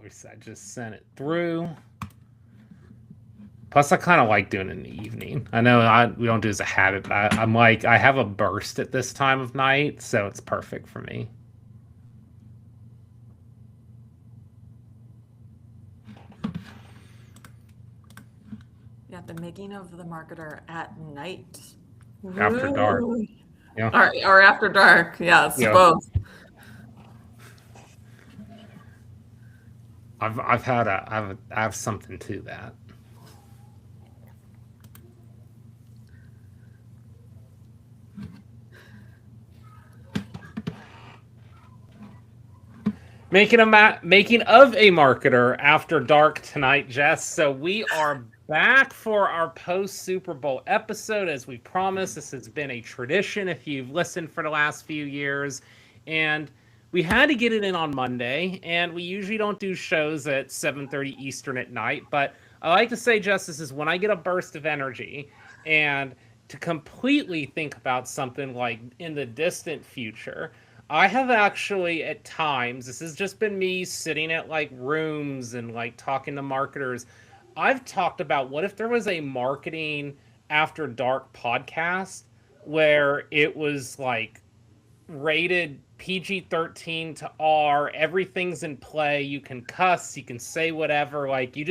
Obviously, I just sent it through. Plus, I kind of like doing it in the evening. I know we don't do it as a habit, but I'm like, I have a burst at this time of night, so it's perfect for me. Yeah, the making of the marketer at night. After dark. Ooh. Yeah. Or after dark. Yes, Yeah. both. I have something to that. Making of a marketer after dark tonight, Jess. So we are back for our post Super Bowl episode, as we promised. This has been a tradition if you've listened for the last few years, and we had to get it in on Monday. And we usually don't do shows at 7:30 Eastern at night, but I like to say, Jess, this is when I get a burst of energy, and to completely think about something like in the distant future. I have actually at times, this has just been me sitting at like rooms and like talking to marketers. I've talked about what if there was a marketing after dark podcast where it was like rated PG-13 to R, everything's in play, you can cuss, you can say whatever, like you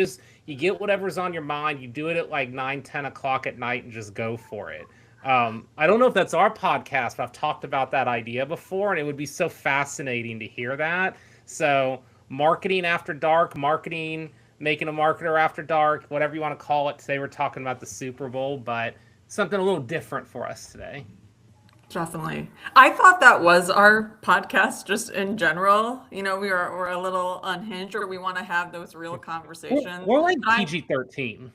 get whatever's on your mind, you do it at like 9, 10 o'clock at night and just go for it. I don't know if that's our podcast, but I've talked about that idea before, and it would be so fascinating to hear that. So, marketing after dark, making a marketer after dark, whatever you want to call it. Today we're talking about the Super Bowl, but something a little different for us today. Definitely. I thought that was our podcast just in general. We're a little unhinged or we want to have those real conversations. We're like But I PG-13.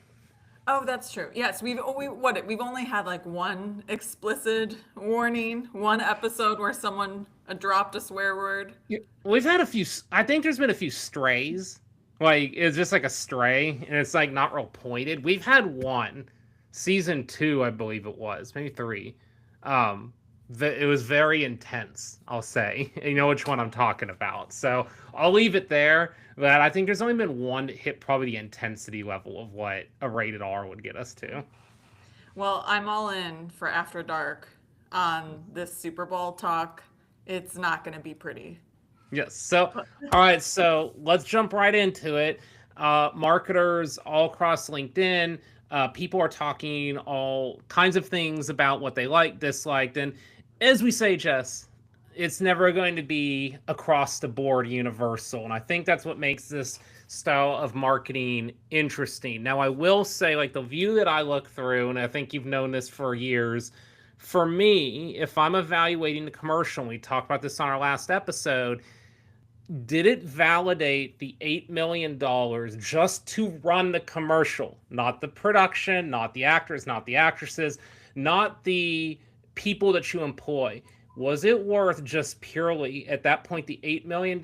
Oh, that's true. Yes, we've only had like one explicit warning, one episode where someone dropped a swear word. Yeah, we've had a few. I think there's been a few strays. Like it's just like a stray, and it's like not real pointed. We've had one, season 2, I believe it was, maybe 3. Um, it was very intense. I'll say, you know which one I'm talking about. So I'll leave it there. But I think there's only been one that hit probably the intensity level of what a rated R would get us to. Well, I'm all in for After Dark on this Super Bowl talk. It's not going to be pretty. Yes. So, all right. So let's jump right into it. Marketers all across LinkedIn, people are talking all kinds of things about what they like, disliked, and as we say, Jess, it's never going to be across the board universal, and I think that's what makes this style of marketing interesting. Now, I will say, like the view that I look through, and I think you've known this for years. For me, if I'm evaluating the commercial, and we talked about this on our last episode, did it validate the $8 million just to run the commercial? Not the production, not the actors, not the actresses, not the people that you employ. Was it worth just purely at that point the $8 million?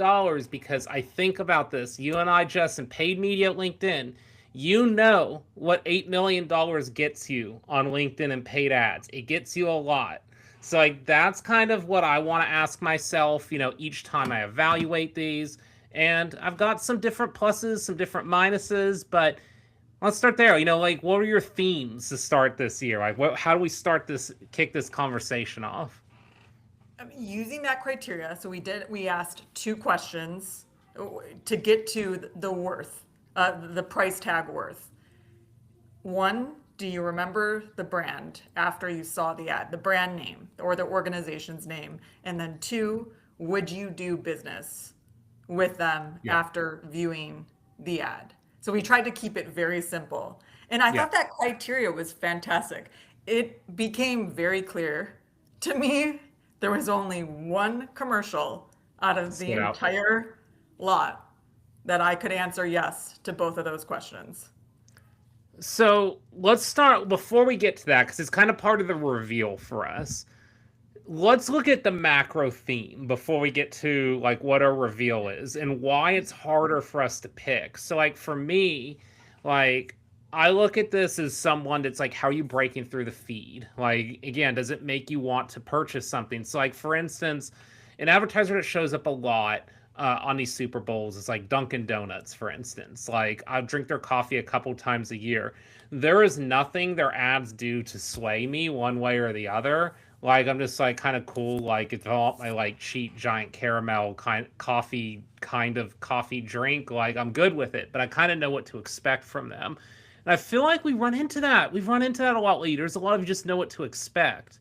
Because I think about this, you and I, Jess, and paid media at LinkedIn, you know what $8 million gets you on LinkedIn and paid ads. It gets you a lot. So like that's kind of what I want to ask myself, each time I evaluate these. And I've got some different pluses, some different minuses, but let's start there. Like what are your themes to start this year? Like how do we kick this conversation off? Using that criteria, so we asked two questions to get to the worth, the price tag worth. One, do you remember the brand after you saw the ad, the brand name or the organization's name? And then two, would you do business with them Yeah. after viewing the ad? So we tried to keep it very simple. And I Yeah. thought that criteria was fantastic. It became very clear to me there was only one commercial out of the Stood out. entire lot that I could answer yes to both of those questions. So let's start before we get to that, because it's kind of part of the reveal for us. Let's look at the macro theme before we get to like what our reveal is and why it's harder for us to pick. So like for me, like I look at this as someone that's like, how are you breaking through the feed? Like again, does it make you want to purchase something? So like for instance, an advertiser that shows up a lot, on these Super Bowls is like Dunkin' Donuts, for instance. Like I drink their coffee a couple times a year. There is nothing their ads do to sway me one way or the other. Like I'm just like kind of cool. Like it's all my like cheap giant caramel kind of coffee drink. Like I'm good with it, but I kind of know what to expect from them. And I feel like we run into that. We've run into that a lot lately. There's a lot of you just know what to expect.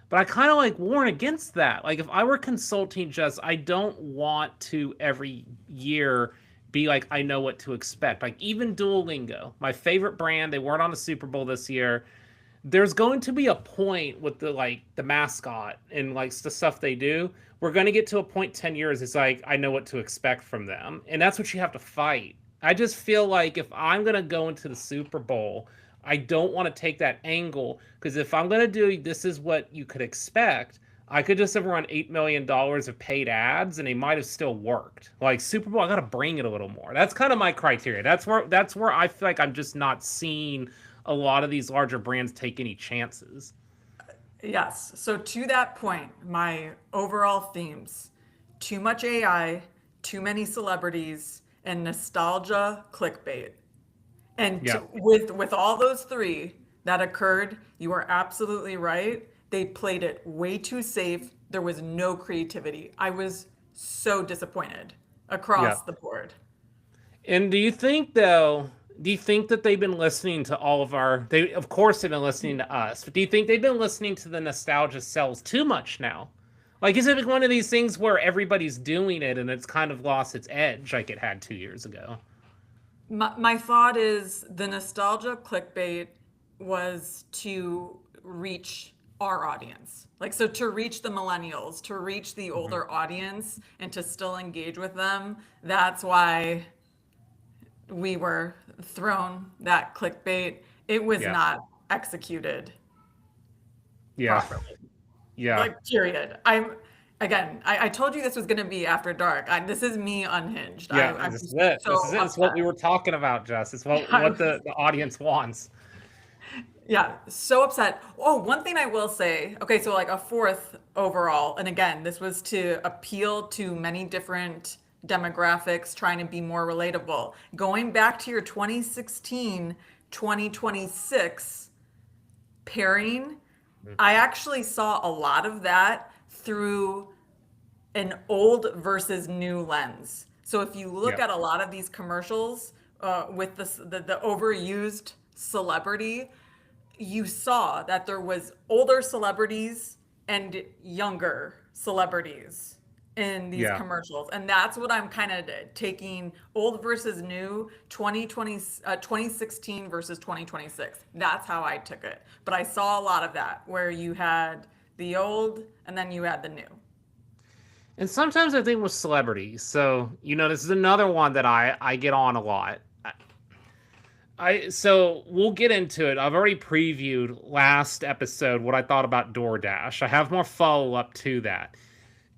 But I kind of like warn against that. Like if I were consulting just, I don't want to every year be like, I know what to expect. Like even Duolingo, my favorite brand, they weren't on the Super Bowl this year. There's going to be a point with the mascot and like the stuff they do. We're going to get to a point 10 years. It's like, I know what to expect from them. And that's what you have to fight. I just feel like if I'm going to go into the Super Bowl, I don't want to take that angle because if I'm going to do this is what you could expect, I could just have run $8 million of paid ads and they might have still worked. Like Super Bowl, I got to bring it a little more. That's kind of my criteria. That's where I feel like I'm just not seeing a lot of these larger brands take any chances. Yes. So to that point, my overall themes, too much AI, too many celebrities, and nostalgia clickbait. And Yeah. with all those three that occurred, you are absolutely right. They played it way too safe. There was no creativity. I was so disappointed Yeah. across the board. And do you think that they've been listening to all of they of course they've been listening to us, but do you think they've been listening to the nostalgia sells too much now? Like, is it one of these things where everybody's doing it and it's kind of lost its edge like it had 2 years ago? My thought is the nostalgia clickbait was to reach our audience. Like, so to reach the millennials, to reach the Mhm. older audience and to still engage with them. That's why we were thrown that clickbait. It was Yeah. not executed Yeah. properly. Yeah. Like, period. I told you this was going to be after dark. This is me unhinged. Yeah. I'm This is just it. so This is it. It's what upset. we were talking about, Jess. It's what I'm the audience wants. Yeah, so upset. Oh, one thing I will say, okay, so like a fourth overall, and again, this was to appeal to many different demographics, trying to be more relatable. Going back to your 2016, 2026 pairing, I actually saw a lot of that through an old versus new lens. So if you look Yep. at a lot of these commercials with the overused celebrity, you saw that there was older celebrities and younger celebrities in these Yeah. commercials, and that's what I'm kind of taking old versus new, 2020 2016 versus 2026. That's how I took it, but I saw a lot of that where you had the old and then you had the new. And sometimes I think with celebrities. So, this is another one that I get on a lot. So we'll get into it. I've already previewed last episode what I thought about DoorDash. I have more follow up to that.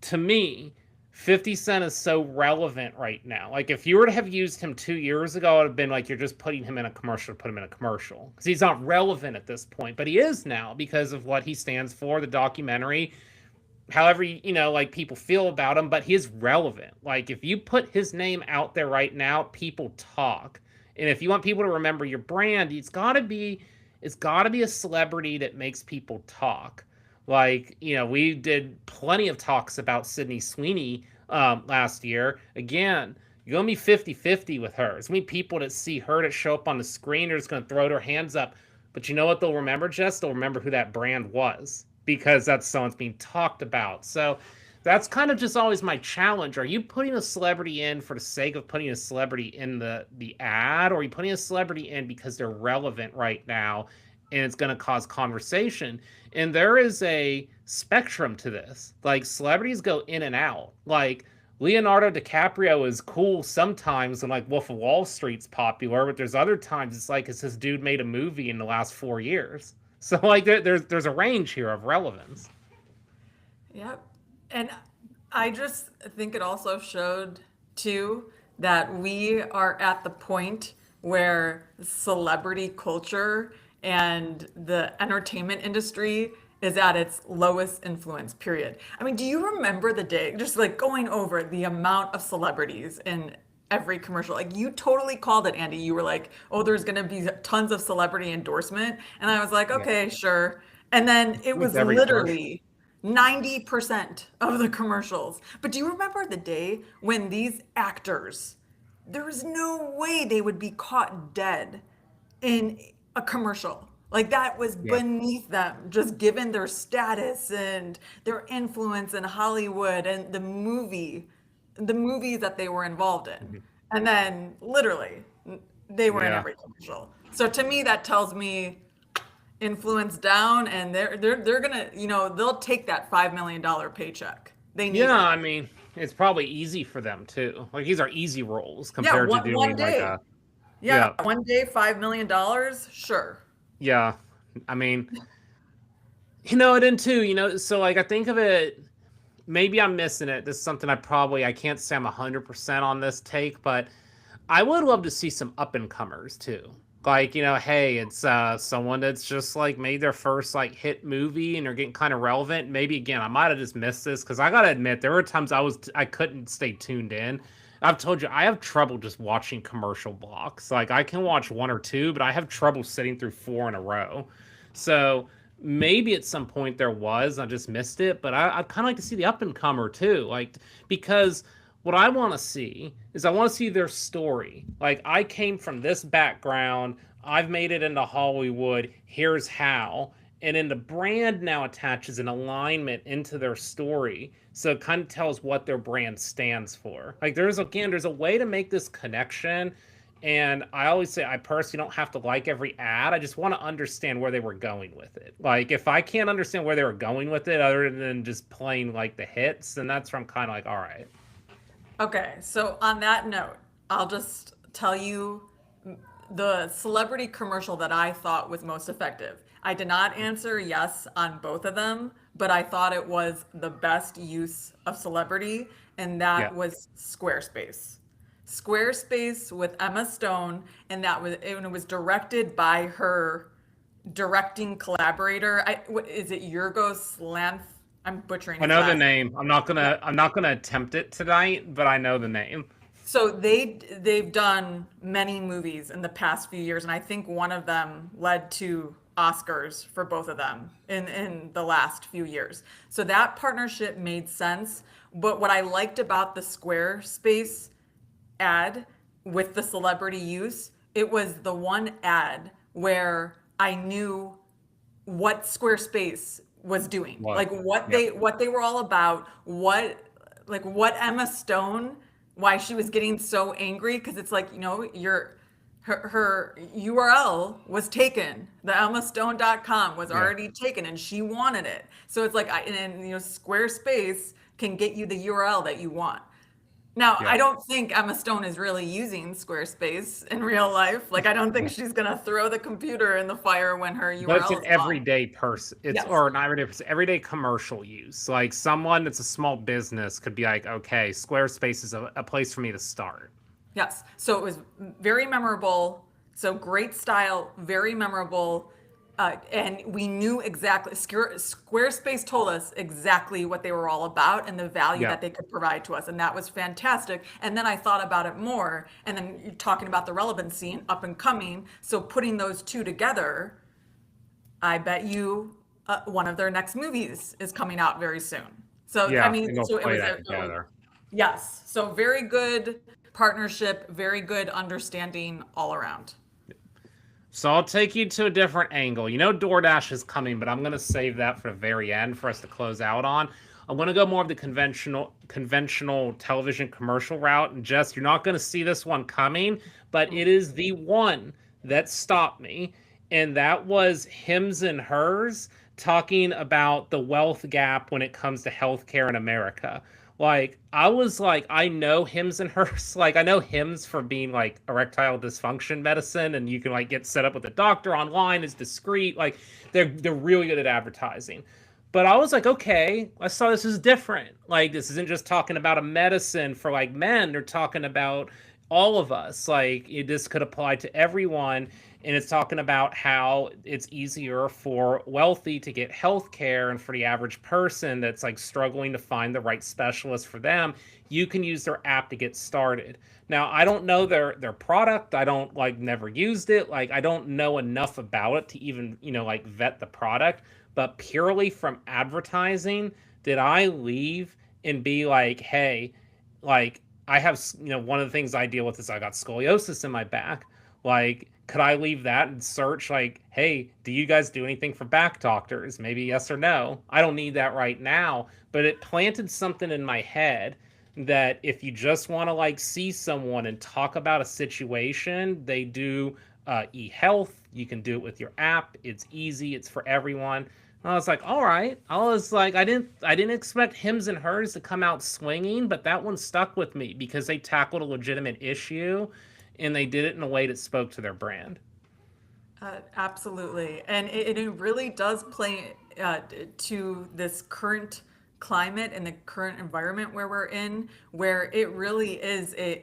To me, 50 Cent is so relevant right now. Like if you were to have used him 2 years ago, it would have been like you're just putting him in a commercial to put him in a commercial. Because he's not relevant at this point. But he is now because of what he stands for, the documentary. However, like people feel about him, but he is relevant. Like if you put his name out there right now, people talk. And if you want people to remember your brand, it's got to be a celebrity that makes people talk. Like, we did plenty of talks about Sydney Sweeney last year. Again, you're going to be 50-50 with her. It's going to be people that see her that show up on the screen are just going to throw their hands up. But you know what they'll remember, Jess? They'll remember who that brand was because that's someone's being talked about. So that's kind of just always my challenge. Are you putting a celebrity in for the sake of putting a celebrity in the ad, or are you putting a celebrity in because they're relevant right now and it's going to cause conversation? And there is a spectrum to this. Like celebrities go in and out. Like Leonardo DiCaprio is cool sometimes when like Wolf of Wall Street's popular, but there's other times it's like it's this dude made a movie in the last 4 years. So like there's a range here of relevance. Yep. And I just think it also showed too that we are at the point where celebrity culture and the entertainment industry is at its lowest influence, period. I mean, do you remember the day, just like going over the amount of celebrities in every commercial? Like you totally called it, Andy. You were like, oh, there's going to be tons of celebrity endorsement. And I was like, Yeah. okay, sure. And then it With was every commercial. literally 90% of the commercials. But do you remember the day when these actors, there was no way they would be caught dead in a commercial? Like that was Yeah. beneath them, just given their status and their influence in Hollywood and the movies that they were involved in. Mhm. And then literally they were in Yeah. every commercial. So to me, that tells me influence down, and they're gonna, they'll take that $5 million paycheck. They need Yeah, it. I mean, it's probably easy for them too. Like these are easy roles Yeah, compared to one doing like day. a Yeah, yeah, one day, $5 million. Sure. yeah. I mean, and then too, so like I think of it, maybe I'm missing it. This is something I can't say I'm 100% on this take, but I would love to see some up and comers too. Like, hey, it's someone that's just like made their first like hit movie and they're getting kind of relevant. Maybe again, I might have just missed this because I gotta admit there were times I couldn't stay tuned in. I've told you I have trouble just watching commercial blocks. Like I can watch one or two, but I have trouble sitting through four in a row. So maybe at some point there was, I just missed it. But I'd kind of like to see the up and comer too, like because what I want to see is I want to see their story. Like I came from this background, I've made it into Hollywood. Here's how. And then the brand now attaches an alignment into their story. So it kind of tells what their brand stands for. Like there's a way to make this connection. And I always say I personally don't have to like every ad. I just want to understand where they were going with it. Like if I can't understand where they were going with it other than just playing like the hits, then that's where I'm kind of like, all right. Okay, so on that note, I'll just tell you the celebrity commercial that I thought was most effective. I did not answer yes on both of them, but I thought it was the best use of celebrity, and Yeah. that was Squarespace. Squarespace with Emma Stone, and it was directed by her directing collaborator. What is it? Yorgos Lanth. I'm butchering I his know the last name. name. I'm not gonna attempt it tonight, but I know the name. So they've done many movies in the past few years, and I think one of them led to Oscars for both of them in the last few years. So that partnership made sense. But what I liked about the Squarespace ad with the celebrity use, it was the one ad where I knew what Squarespace was doing, What? like what Yep. they were all about, what Emma Stone, why she was getting so angry, because it's like, her URL was taken. The emmastone.com was Yeah. already taken and she wanted it. So it's like Squarespace can get you the URL that you want. Now, I Yeah. don't think Emma Stone is really using Squarespace in real life. Like, I don't think she's gonna throw the computer in the fire when her But it's URL an is gone. everyday person. It's Yes. or not everyday person, everyday commercial use. Like someone that's a small business could be like, okay, Squarespace is a place for me to start. Yes. So it was very memorable. So great style, very memorable. And we knew exactly, Squarespace told us exactly what they were all about and the value Yeah. that they could provide to us. And that was fantastic. And then I thought about it more. And then you're talking about the relevancy and up and coming. So putting those two together, I bet you one of their next movies is coming out very soon. So, I Yeah. mean, And they'll so it play was that together. yes. So very good partnership, very good understanding all around. So I'll take you to a different angle. DoorDash is coming, but I'm going to save that for the very end for us to close out on. I'm going to go more of the conventional television commercial route. And Jess, you're not going to see this one coming, but it is the one that stopped me. And that was Hims and Hers talking about the wealth gap when it comes to healthcare in America. Like, I was like, I know Hims and Hers. Like, I know Hims for being like erectile dysfunction medicine, and you can like get set up with a doctor online. It's discreet. Like, they're really good at advertising. But I was like, okay, I saw this is different. Like, this isn't just talking about a medicine for like men. They're talking about all of us. Like this could apply to everyone. And it's talking about how it's easier for wealthy to get health care, and for the average person that's like struggling to find the right specialist for them, you can use their app to get started. Now, I don't know their product. I don't like never used it. Like I don't know enough about it to even, like vet the product, but purely from advertising, did I leave and be like, "Hey, like I have, one of the things I deal with is I got scoliosis in my back. Like, could I leave that and search like, hey, do you guys do anything for back doctors? Maybe yes or no. I don't need that right now, but it planted something in my head that if you just want to like see someone and talk about a situation, they do e-health. You can do it with your app. It's easy. It's for everyone. I was like, all right. I was like, I didn't expect hims and hers to come out swinging, but that one stuck with me because they tackled a legitimate issue, and they did it in a way that spoke to their brand. Absolutely. And it really does play to this current climate and the current environment where we're in, where it really is an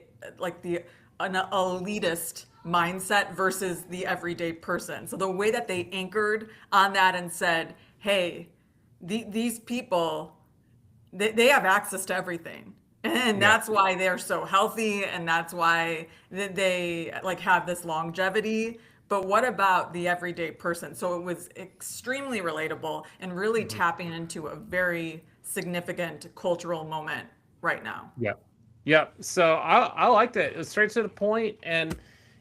elitist mindset versus the everyday person. So the way that they anchored on that and said, hey, these people, they have access to everything. And Yeah. that's why they're so healthy, and that's why they like have this longevity. But what about the everyday person? So it was extremely relatable and really Mhm. tapping into a very significant cultural moment right now. Yeah. Yeah. So I liked it. It was straight to the point, and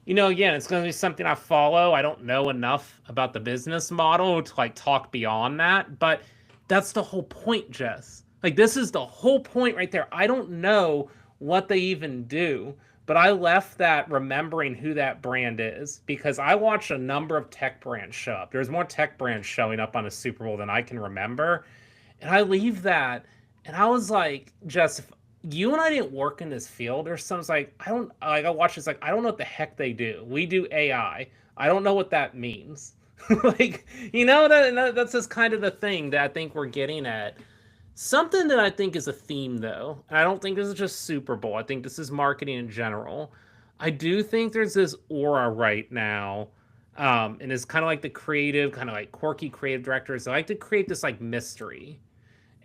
again, it's going to be something I follow. I don't know enough about the business model to like talk beyond that, but that's the whole point, Jess. Like this is the whole point right there. I don't know what they even do, but I left that remembering who that brand is because I watched a number of tech brands show up. There's more tech brands showing up on a Super Bowl than I can remember. And I leave that, and I was like, Jess, if you and I didn't work in this field, or something's like, I don't like. I watch this like I don't know what the heck they do. We do AI. I don't know what that means. Like that's just kind of the thing that I think we're getting at. Something that I think is a theme, though, and I don't think this is just Super Bowl. I think this is marketing in general. I do think there's this aura right now, and it's kind of like the creative, kind of like quirky creative directors. They like to create this like mystery,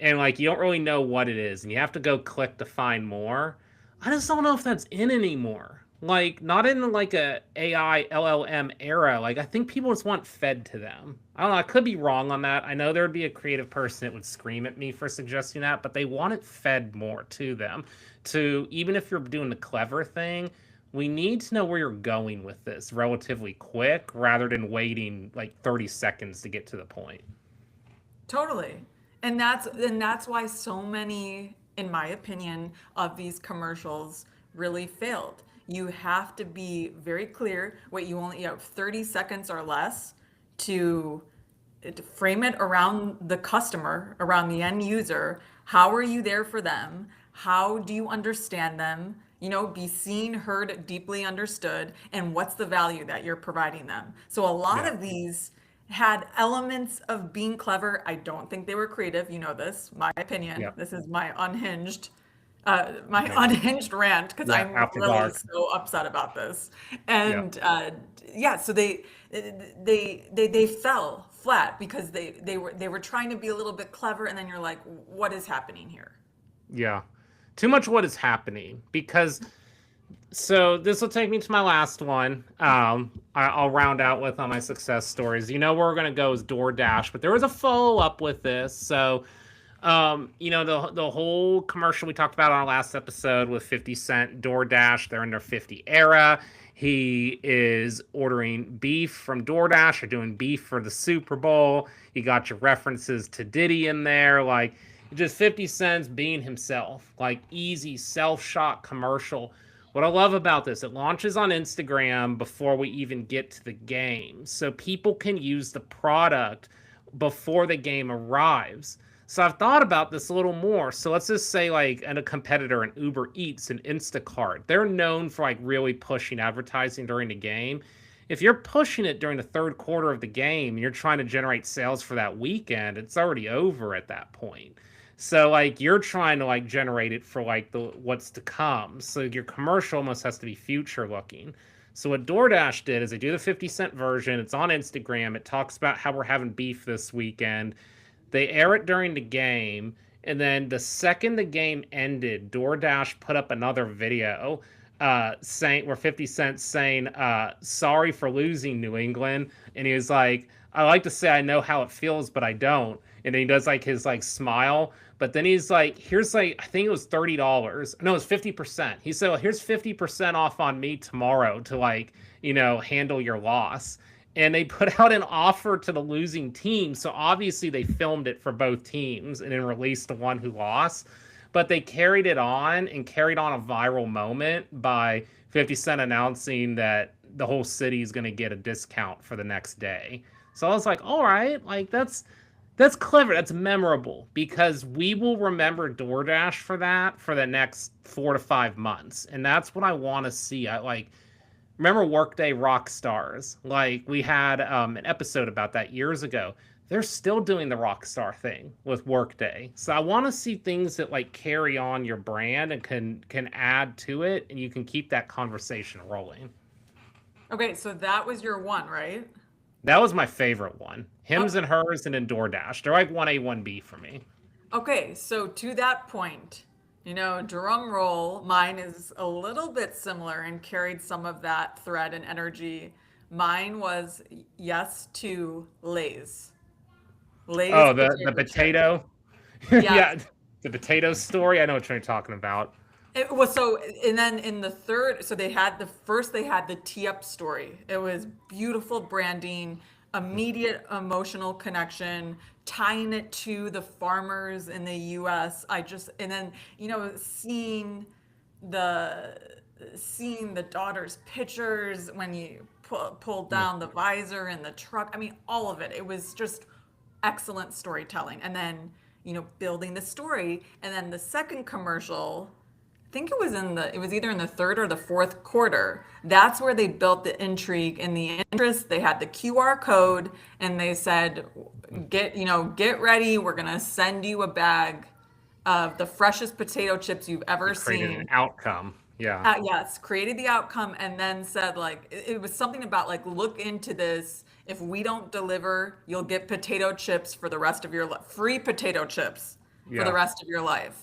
and like you don't really know what it is, and you have to go click to find more. I just don't know if that's in anymore. Like not in like a AI LLM era. Like I think people just want fed to them. I don't know. I could be wrong on that. I know there would be a creative person that would scream at me for suggesting that, but they want it fed more to them. To even if you're doing the clever thing, we need to know where you're going with this relatively quick rather than waiting like 30 seconds to get to the point. Totally. And that's why so many, in my opinion, of these commercials really failed. You have to be very clear what you have 30 seconds or less to frame it around the customer, around the end user. How are you there for them? How do you understand them? Be seen, heard, deeply understood, and what's the value that you're providing them? So a lot Yeah. of these had elements of being clever. I don't think they were creative. You know this, my opinion. Yeah. This is my Yeah. unhinged rant because Yeah. I'm After really dark. so upset about this. Yeah. And yeah, so they fell flat because they were trying to be a little bit clever, and then you're like, what is happening here? Yeah. Too much what is happening because so this will take me to my last one. I'll round out with all my success stories. Where we're gonna go is DoorDash, but there was a follow up with this. So, the whole commercial we talked about on our last episode with 50 Cent, DoorDash, they're in their 50 era. He is ordering beef from DoorDash or doing beef for the Super Bowl. You got your references to Diddy in there, like just 50 Cents being himself, like easy self-shot commercial. What I love about this, it launches on Instagram before we even get to the game. So people can use the product before the game arrives. So I've thought about this a little more. So let's just say like a competitor in Uber Eats and Instacart, they're known for like really pushing advertising during the game. If you're pushing it during the third quarter of the game and you're trying to generate sales for that weekend, it's already over at that point. So like you're trying to like generate it for like the what's to come. So your commercial almost has to be future looking. So what DoorDash did is they do the 50 cent version. It's on Instagram. It talks about how we're having beef this weekend. They air it during the game, and then the second the game ended, DoorDash put up another video saying where 50 Cent saying sorry for losing New England, and he was like, I like to say I know how it feels, but I don't. And then he does like his like smile, but then he's like, here's like I think it was $30. No, it's 50%. He said, well, here's 50% off on me tomorrow to like handle your loss. And they put out an offer to the losing team. So obviously they filmed it for both teams and then released the one who lost. But they carried it on and carried on a viral moment by 50 Cent announcing that the whole city is going to get a discount for the next day. So I was like, all right, like that's clever. That's memorable because we will remember DoorDash for that for the next 4 to 5 months. And that's what I want to see. I like remember Workday rock stars. Like we had an episode about that years ago. They're still doing the rock star thing with Workday. So I want to see things that like carry on your brand and can add to it, and you can keep that conversation rolling. Okay, so that was your one, right? That was my favorite one. Oh, Hims and hers and then DoorDash. They're like 1A, 1B for me. okay, so to that point, drum roll, mine is a little bit similar and carried some of that thread and energy. Mine was yes to Lay's. Lay's Oh, the potato chips. potato. Yes. Yeah, the potato story. I know what you're talking about. It was so, and then in the third, so they had the tee up story. It was beautiful branding, immediate emotional connection, tying it to the farmers in the US. And then, the, seeing the daughter's pictures when you pulled Yeah, down the visor in the truck. I mean, all of it. It was just excellent storytelling. And then, building the story. And then the second commercial, think it was either in the third or the fourth quarter. That's where they built the intrigue and the interest. They had the QR code and they said, get ready. We're gonna send you a bag of the freshest potato chips you've ever it created an seen. outcome. Yeah, Yes, created the outcome and then said like it was something about like look into this. If we don't deliver, you'll get potato chips for the rest of your life. Free potato chips for the yeah, rest of your life.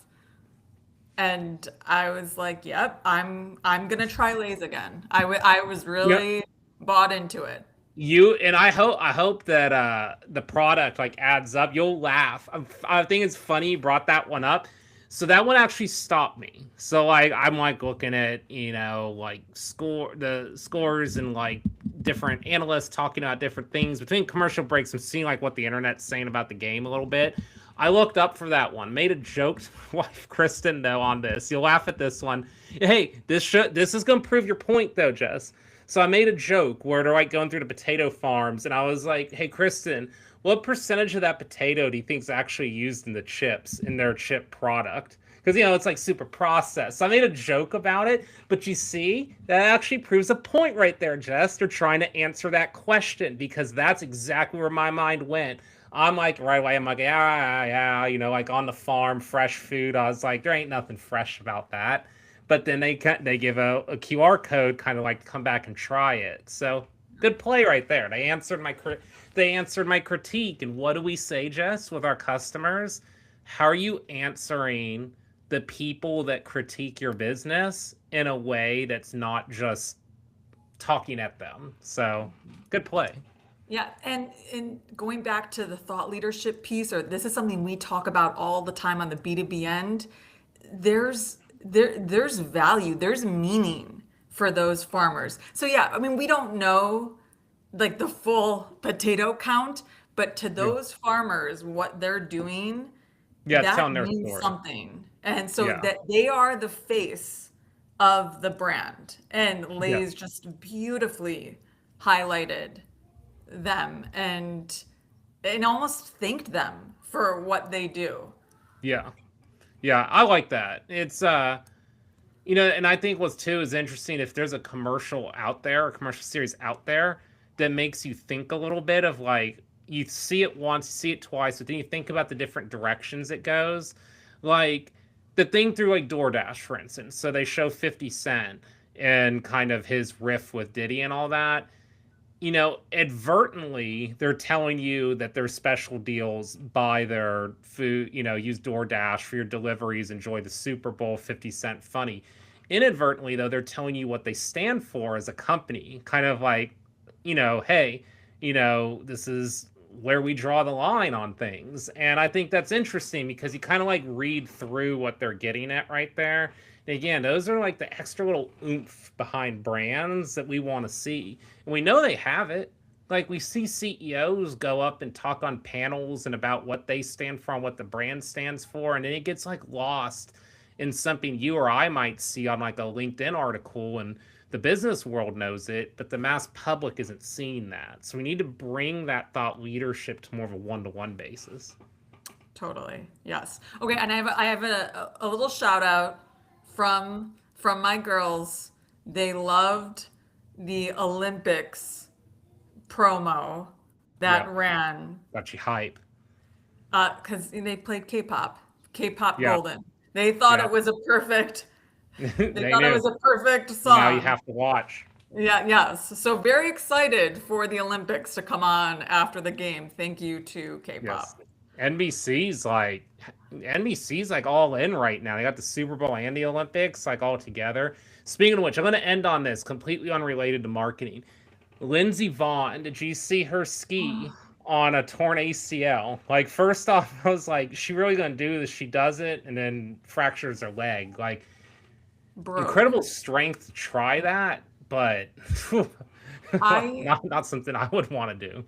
And I was like, "Yep, I'm gonna try Lay's again." I was yeah. really bought into it. You and I hope that the product like adds up. You'll laugh. I think it's funny you brought that one up. So that one actually stopped me. So like I'm like looking at like the scores and like different analysts talking about different things between commercial breaks. I'm seeing like what the internet's saying about the game a little bit. I looked up for that one. Made a joke to my wife Kristen though on this. You'll laugh at this one. Hey, this is gonna prove your point though, Jess. So I made a joke where they're like going through the potato farms, and I was like, "Hey, Kristen, what percentage of that potato do you think is actually used in the chips in their chip product?" Because it's like super processed. So I made a joke about it, but you see, that actually proves a point right there, Jess. They're trying to answer that question because that's exactly where my mind went. I'm like right away. I'm like, yeah, yeah, like on the farm, fresh food. I was like, there ain't nothing fresh about that. But then they give a QR code, kind of like come back and try it. So good play right there. They answered my critique. And what do we say, Jess, with our customers? How are you answering the people that critique your business in a way that's not just talking at them? So good play. Yeah, and going back to the thought leadership piece, or this is something we talk about all the time on the B2B end, there's value, there's meaning for those farmers. So yeah, I mean, we don't know like the full potato count, but to Yeah, those farmers, what they're doing, yeah, it's that telling their means story. something. And so Yeah, that they are the face of the brand. And yeah, Lay's just beautifully highlighted them and almost thanked them for what they do. yeah, yeah. I like that. And I think what's too is interesting if there's a commercial out there, a commercial series out there that makes you think a little bit of like, you see it once, you see it twice, but then you think about the different directions it goes. Like the thing through like DoorDash, for instance. So they show 50 Cent and kind of his riff with Diddy and all that. You know, advertently, they're telling you that there's special deals, buy their food, you know, use DoorDash for your deliveries, enjoy the Super Bowl, 50 Cent funny. Inadvertently, though, they're telling you what they stand for as a company, kind of like, you know, hey, you know, this is where we draw the line on things. And I think that's interesting because you kind of like read through what they're getting at right there. And again, those are like the extra little oomph behind brands that we want to see. And we know they have it. Like we see CEOs go up and talk on panels and about what they stand for and what the brand stands for. And then it gets like lost in something you or I might see on like a LinkedIn article, and the business world knows it, but the mass public isn't seeing that. So we need to bring that thought leadership to more of a one-to-one basis. Totally. Yes. Okay. And I have a little shout out from my girls. They loved the Olympics promo that Yep. ran Got you hype. because they played K-pop Yep. Golden. They thought it Yep. was a perfect. They They thought it knew. was a perfect Now you song. have to watch. Yeah. Yes. So very excited for the Olympics to come on after the game. Thank you to Yes. K-pop. NBC's like NBC's like all in right now. They got the Super Bowl and the Olympics like all together. Speaking of which, I'm going to end on this completely unrelated to marketing. Lindsey Vaughn, did you see her ski on a torn ACL? Like, first off, I was like, she really gonna do this? She does it and then fractures her leg. Like, Broke. incredible strength to try that, but I not something I would want to do.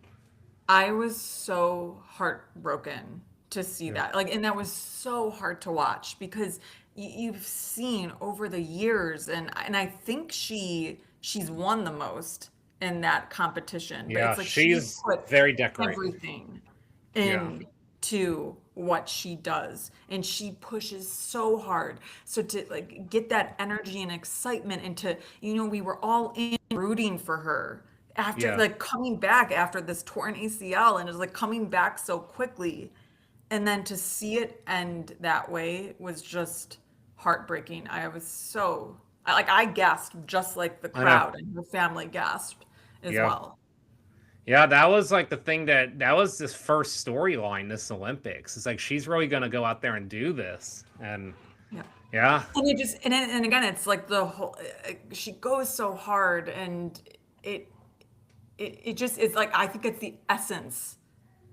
I was so heartbroken to see Yeah, that. Like, and that was so hard to watch because you've seen over the years, and I think she's won the most in that competition. But yeah, it's like she she's put very decorated. everything Yeah, into what she does, and she pushes so hard. So to like get that energy and excitement into, we were all in rooting for her after yeah. like coming back after this torn ACL, and is like coming back so quickly, and then to see it end that way was just heartbreaking. I gasped just like the I know. crowd, and her family gasped as Yeah. well. Yeah, that was like the thing that was this first storyline this Olympics. It's like she's really gonna go out there and do this. And Yeah. yeah, And you just and again, it's like the whole she goes so hard, and it it just is like, I think it's the essence,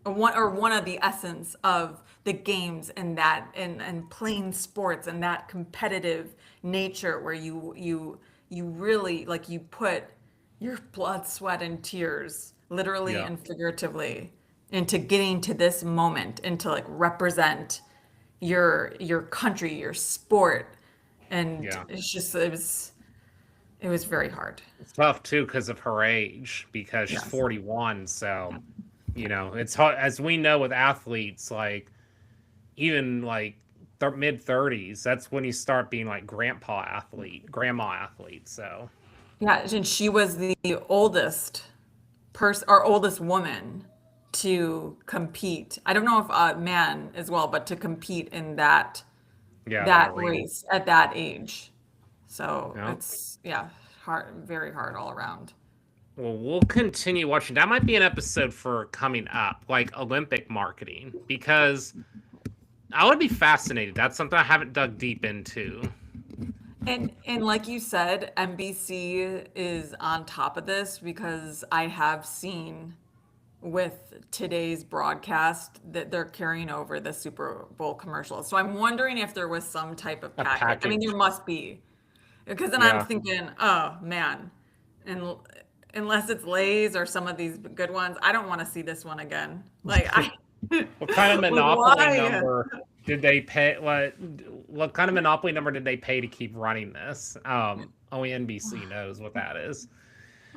or one of the essence of the games, and that and playing sports, and that competitive nature where you really like you put your blood, sweat, and tears, literally yeah, and figuratively, into getting to this moment, and to like represent your country, your sport. And yeah. it was very hard. It's tough too because of her age, because she's Yes. 41. So, Yeah. you know, it's hard as we know with athletes, like even like mid 30s, that's when you start being like grandma athlete. So, Yeah, and she was the oldest person, or oldest woman, to compete. I don't know if man as well, but to compete in that yeah, that that arena. race at that age. So Yeah. it's, yeah, hard, very hard all around. Well, we'll continue watching. That might be an episode for coming up, like Olympic marketing, because I would be fascinated. That's something I haven't dug deep into. And like you said, NBC is on top of this, because I have seen with today's broadcast that they're carrying over the Super Bowl commercials. So I'm wondering if there was some type of A package. I mean, there package. must be, because then I'm Yeah. thinking, oh man, and unless it's Lay's or some of these good ones, I don't want to see this one again. Like I, What kind of like monopoly why? number did they pay? What kind of monopoly number did they pay to keep running this? Only NBC knows what that is.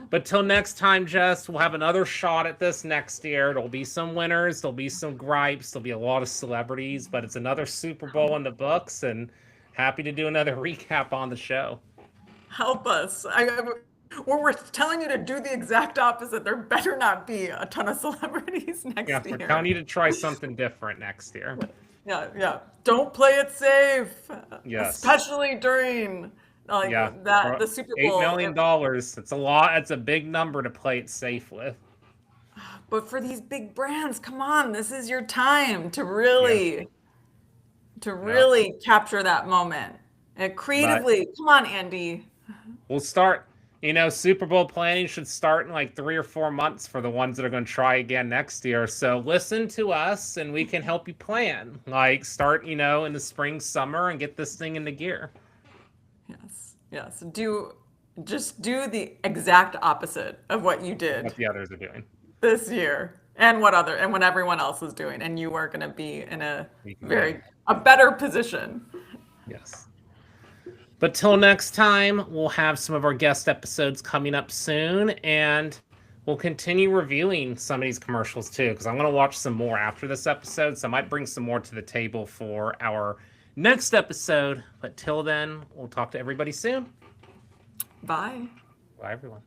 But till next time, Jess, we'll have another shot at this next year. There'll be some winners, there'll be some gripes, there'll be a lot of celebrities, but it's another Super Bowl in the books, and happy to do another recap on the show. Help us. we're telling you to do the exact opposite. There better not be a ton of celebrities next Yeah, year. we're telling you to try something different next year. Yeah. Don't play it safe, Yes. especially during Yeah. that For the Super $8 Bowl. million. It's a lot. It's a big number to play it safe with. But for these big brands, come on, this is your time to Yeah. No. really capture that moment. And But creatively, come on, Andy. we'll start, Super Bowl planning should start in like 3 or 4 months for the ones that are going to try again next year. So listen to us and we can help you plan. Like start, in the spring, summer and get this thing into gear. Yes. Just do the exact opposite of what you What did the others are doing. this year and what everyone else is doing, and you are going to be in a You can win. a better position. Yes. But till next time, we'll have some of our guest episodes coming up soon, and we'll continue reviewing some of these commercials too, because I'm going to watch some more after this episode, so I might bring some more to the table for our next episode. But till then, we'll talk to everybody soon. Bye. Bye, everyone.